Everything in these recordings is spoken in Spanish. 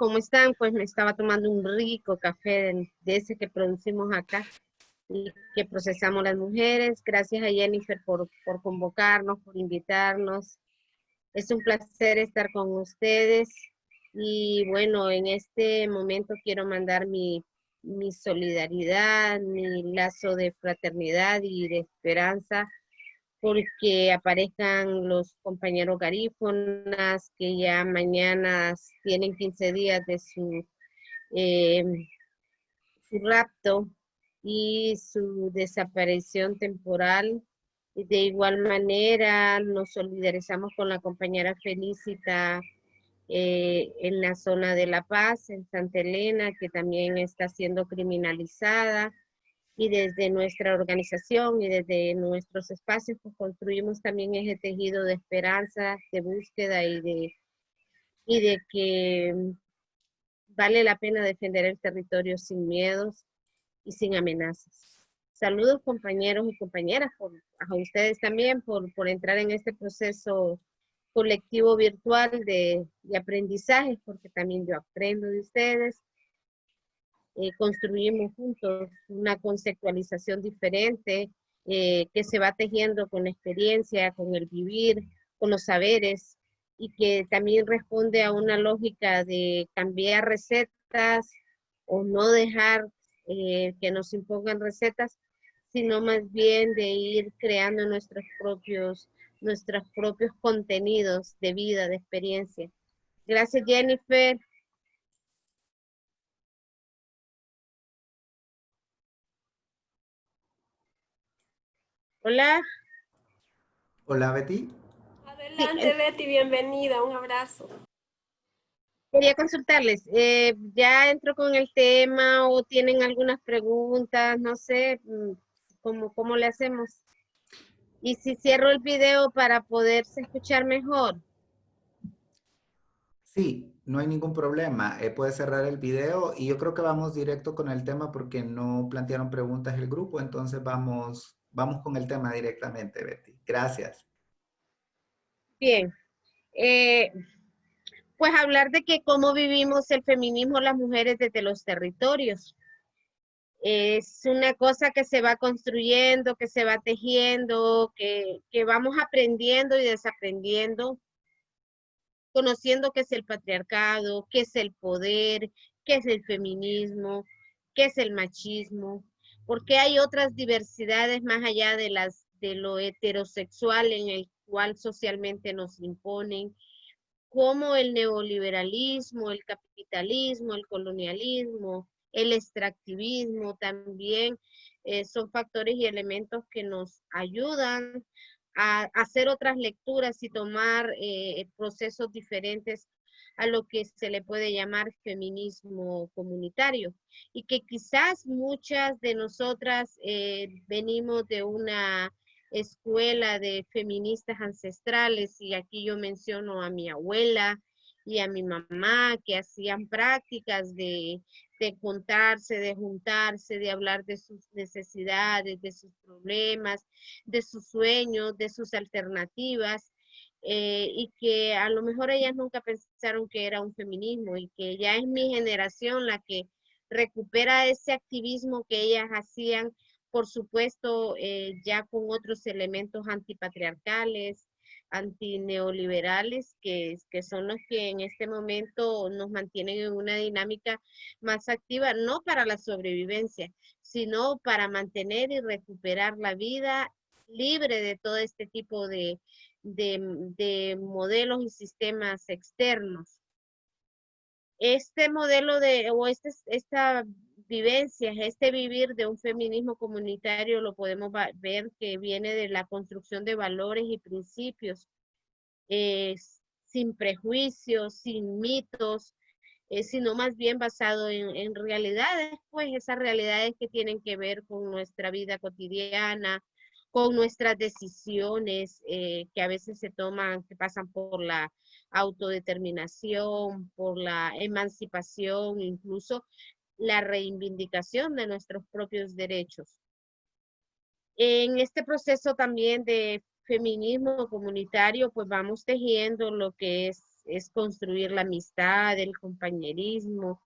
¿cómo están? Pues me estaba tomando un rico café de ese que producimos acá y que procesamos las mujeres. Gracias a Jennifer por convocarnos, por invitarnos. Es un placer estar con ustedes. Y bueno, en este momento quiero mandar mi solidaridad, mi lazo de fraternidad y de esperanza porque aparezcan los compañeros garífonas que ya mañana tienen 15 días de eh, su rapto y su desaparición temporal. Y de igual manera nos solidarizamos con la compañera Felicita en la zona de La Paz, en Santa Elena, que también está siendo criminalizada. Y desde nuestra organización y desde nuestros espacios pues, construimos también ese tejido de esperanza, de búsqueda y de que vale la pena defender el territorio sin miedos y sin amenazas. Saludos compañeros y compañeras, a ustedes también por entrar en este proceso colectivo virtual de aprendizaje, porque también yo aprendo de ustedes. Construimos juntos una conceptualización diferente que se va tejiendo con la experiencia, con el vivir, con los saberes y que también responde a una lógica de cambiar recetas o no dejar que nos impongan recetas, sino más bien de ir creando nuestros propios contenidos de vida, de experiencia. Gracias, Jennifer. Hola. Hola Betty. Sí, Adelante, Betty, bienvenida, un abrazo. quería consultarles, ¿ya entró con el tema o tienen algunas preguntas? No sé, ¿cómo le hacemos? Y si cierro el video para poderse escuchar mejor. Sí, no hay ningún problema. Puedes cerrar el video y yo creo que vamos directo con el tema porque no plantearon preguntas el grupo, entonces vamos con el tema directamente, Betty. Gracias. Bien, eh, pues hablar de que cómo vivimos el feminismo las mujeres desde los territorios. Es una cosa que se va construyendo, que se va tejiendo, que vamos aprendiendo y desaprendiendo, conociendo qué es el patriarcado, qué es el poder, qué es el feminismo, qué es el machismo, porque hay otras diversidades más allá de lo heterosexual en el cual socialmente nos imponen, como el neoliberalismo, el capitalismo, el colonialismo, el extractivismo también son factores y elementos que nos ayudan a hacer otras lecturas y tomar procesos diferentes a lo que se le puede llamar feminismo comunitario y que quizás muchas de nosotras venimos de una escuela de feministas ancestrales y aquí yo menciono a mi abuela y a mi mamá que hacían prácticas de contarse, de juntarse, de hablar de sus necesidades, de sus problemas, de sus sueños, de sus alternativas, y que a lo mejor ellas nunca pensaron que era un feminismo y que ya es mi generación la que recupera ese activismo que ellas hacían, por supuesto, ya con otros elementos antipatriarcales, antineoliberales, que son los que en este momento nos mantienen en una dinámica más activa, no para la sobrevivencia, sino para mantener y recuperar la vida libre de todo este tipo de modelos y sistemas externos. Este modelo esta vivencia, este vivir de un feminismo comunitario lo podemos ver que viene de la construcción de valores y principios, eh, sin prejuicios, sin mitos, sino más bien basado en realidades, pues esas realidades que tienen que ver con nuestra vida cotidiana, con nuestras decisiones que a veces se toman, que pasan por la autodeterminación, por la emancipación, incluso la reivindicación de nuestros propios derechos. En este proceso también de feminismo comunitario, pues vamos tejiendo lo que es es construir la amistad, el compañerismo,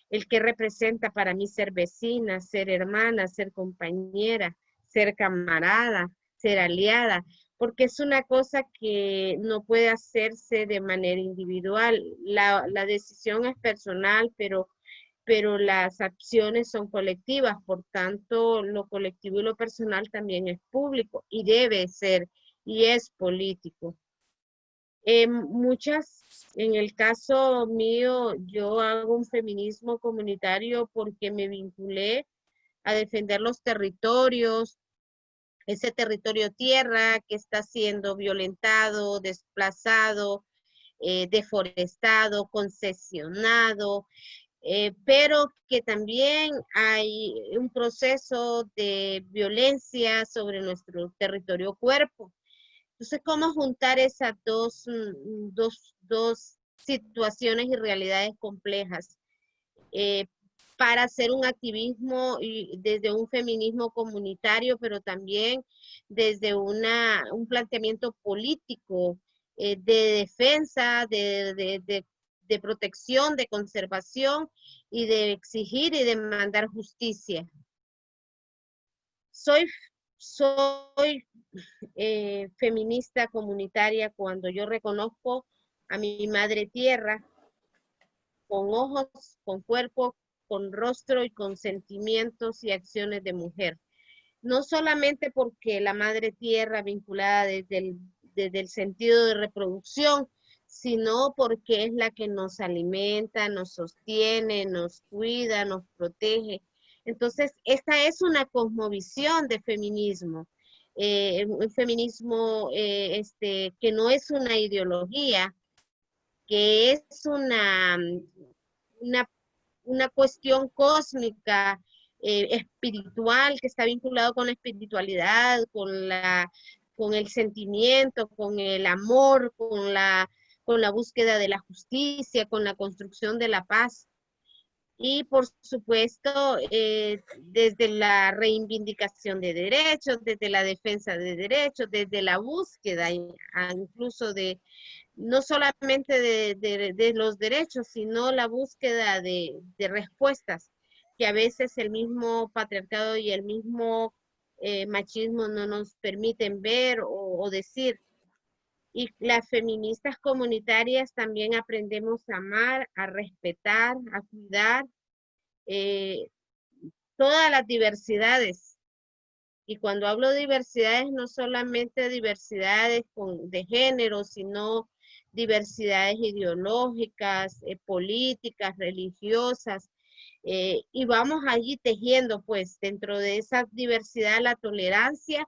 el que representa para mí ser vecina, ser hermana, ser compañera, ser camarada, ser aliada, porque es una cosa que no puede hacerse de manera individual. La decisión es personal, pero las acciones son colectivas, por tanto, lo colectivo y lo personal también es público y debe ser y es político. En el caso mío, yo hago un feminismo comunitario porque me vinculé a defender los territorios, ese territorio tierra que está siendo violentado, desplazado, deforestado, concesionado, pero que también hay un proceso de violencia sobre nuestro territorio cuerpo. Entonces, ¿cómo juntar esas dos situaciones y realidades complejas para hacer un activismo y desde un feminismo comunitario, pero también desde un planteamiento político de defensa, de protección, de conservación y de exigir y demandar justicia? Soy feminista comunitaria cuando yo reconozco a mi madre tierra con ojos, con cuerpo, con rostro y con sentimientos y acciones de mujer. No solamente porque la madre tierra vinculada desde el sentido de reproducción, sino porque es la que nos alimenta, nos sostiene, nos cuida, nos protege. Entonces, esta es una cosmovisión de feminismo, un feminismo que no es una ideología, que es una, una cuestión cósmica, espiritual, que está vinculado con la espiritualidad, con el sentimiento, con el amor, con la búsqueda de la justicia, con la construcción de la paz. Y por supuesto, desde la reivindicación de derechos, desde la defensa de derechos, desde la búsqueda incluso no solamente de los derechos, sino la búsqueda de respuestas que a veces el mismo patriarcado y el mismo machismo no nos permiten ver o decir. Y las feministas comunitarias también aprendemos a amar, a respetar, a cuidar eh, todas las diversidades. Y cuando hablo de diversidades, no solamente diversidades de género, sino diversidades ideológicas, políticas, religiosas, y vamos allí tejiendo, pues, dentro de esa diversidad la tolerancia,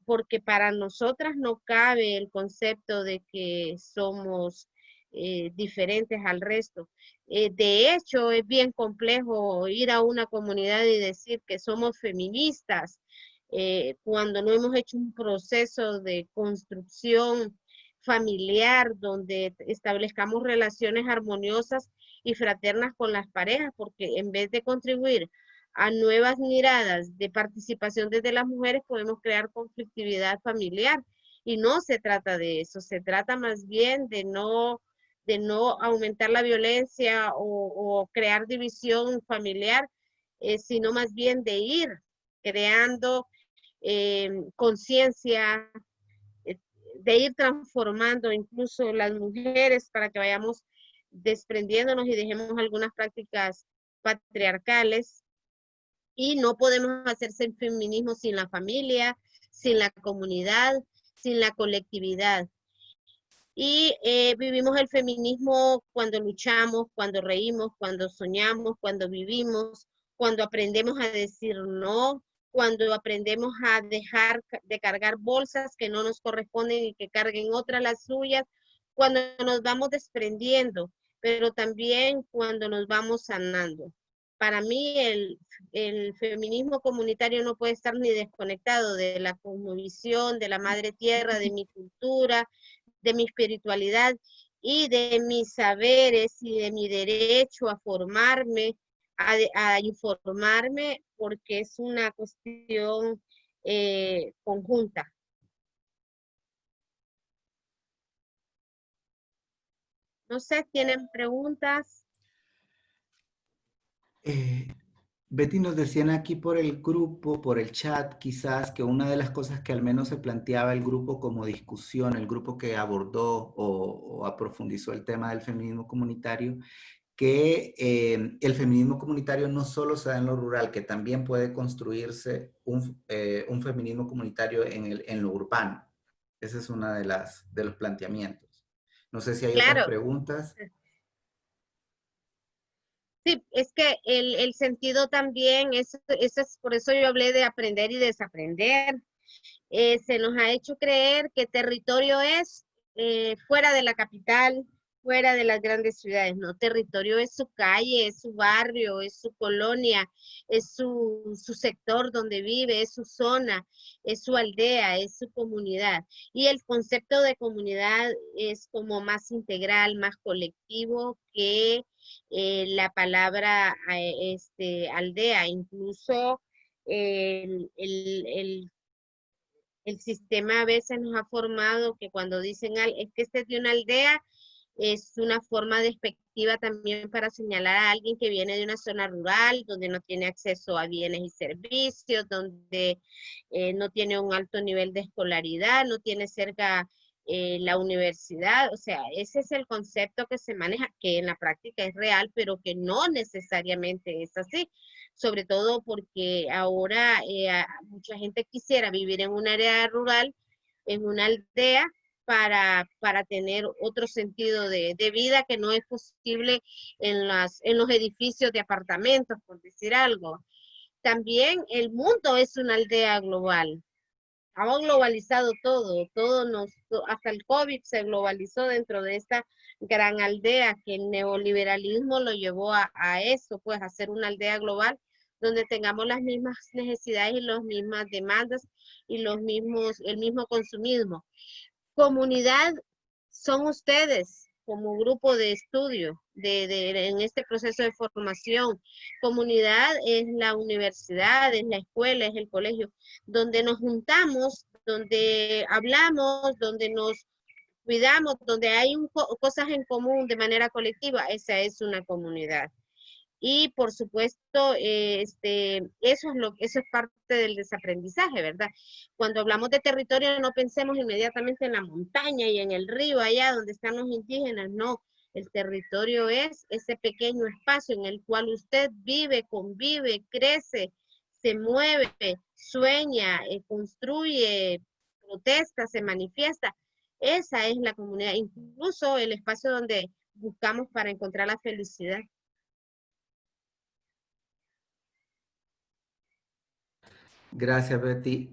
porque para nosotras no cabe el concepto de que somos diferentes al resto. De hecho, es bien complejo ir a una comunidad y decir que somos feministas cuando no hemos hecho un proceso de construcción familiar donde establezcamos relaciones armoniosas y fraternas con las parejas, porque en vez de contribuir a nuevas miradas de participación desde las mujeres, podemos crear conflictividad familiar. Y no se trata de eso, se trata más bien de no aumentar la violencia o crear división familiar, sino más bien de ir creando conciencia, de ir transformando incluso las mujeres para que vayamos desprendiéndonos y dejemos algunas prácticas patriarcales. Y no podemos hacerse el feminismo sin la familia, sin la comunidad, sin la colectividad. Y vivimos el feminismo cuando luchamos, cuando reímos, cuando soñamos, cuando vivimos, cuando aprendemos a decir no, cuando aprendemos a dejar de cargar bolsas que no nos corresponden y que carguen otras las suyas, cuando nos vamos desprendiendo, pero también cuando nos vamos sanando. Para mí el feminismo comunitario no puede estar ni desconectado de la cosmovisión, de la madre tierra, de mi cultura, de mi espiritualidad y de mis saberes y de mi derecho a formarme, a informarme, porque es una cuestión conjunta. No sé, ¿tienen preguntas? Betty, nos decían aquí por el grupo, por el chat, quizás que una de las cosas que al menos se planteaba el grupo como discusión, el grupo que abordó o aprofundizó el tema del feminismo comunitario, que el feminismo comunitario no solo se da en lo rural, que también puede construirse un feminismo comunitario en lo urbano. Ese es uno de los planteamientos. No sé si hay otras Claro. preguntas. Sí, es que el sentido también, eso es por eso yo hablé de aprender y desaprender. Se nos ha hecho creer que territorio es fuera de la capital, fuera de las grandes ciudades, no, territorio es su calle, es su barrio, es su colonia, es su sector donde vive, es su zona, es su aldea, es su comunidad. Y el concepto de comunidad es como más integral, más colectivo que la palabra aldea, incluso el sistema a veces nos ha formado que cuando dicen es que este es de una aldea, es una forma despectiva también para señalar a alguien que viene de una zona rural, donde no tiene acceso a bienes y servicios, donde no tiene un alto nivel de escolaridad, no tiene cerca la universidad. O sea, ese es el concepto que se maneja, que en la práctica es real, pero que no necesariamente es así. Sobre todo porque ahora mucha gente quisiera vivir en un área rural, en una aldea, para tener otro sentido de vida que no es posible en los edificios de apartamentos, por decir algo. También el mundo es una aldea global. Ha globalizado hasta el COVID se globalizó dentro de esta gran aldea, que el neoliberalismo lo llevó a eso, pues a ser una aldea global donde tengamos las mismas necesidades y las mismas demandas y el mismo consumismo. Comunidad son ustedes como grupo de estudio en este proceso de formación. Comunidad es la universidad, es la escuela, es el colegio, donde nos juntamos, donde hablamos, donde nos cuidamos, donde hay cosas en común de manera colectiva. Esa es una comunidad. Y por supuesto, eso es parte del desaprendizaje, ¿verdad? Cuando hablamos de territorio, no pensemos inmediatamente en la montaña y en el río, allá donde están los indígenas, no. El territorio es ese pequeño espacio en el cual usted vive, convive, crece, se mueve, sueña, construye, protesta, se manifiesta. Esa es la comunidad, incluso el espacio donde buscamos para encontrar la felicidad. Gracias, Betty.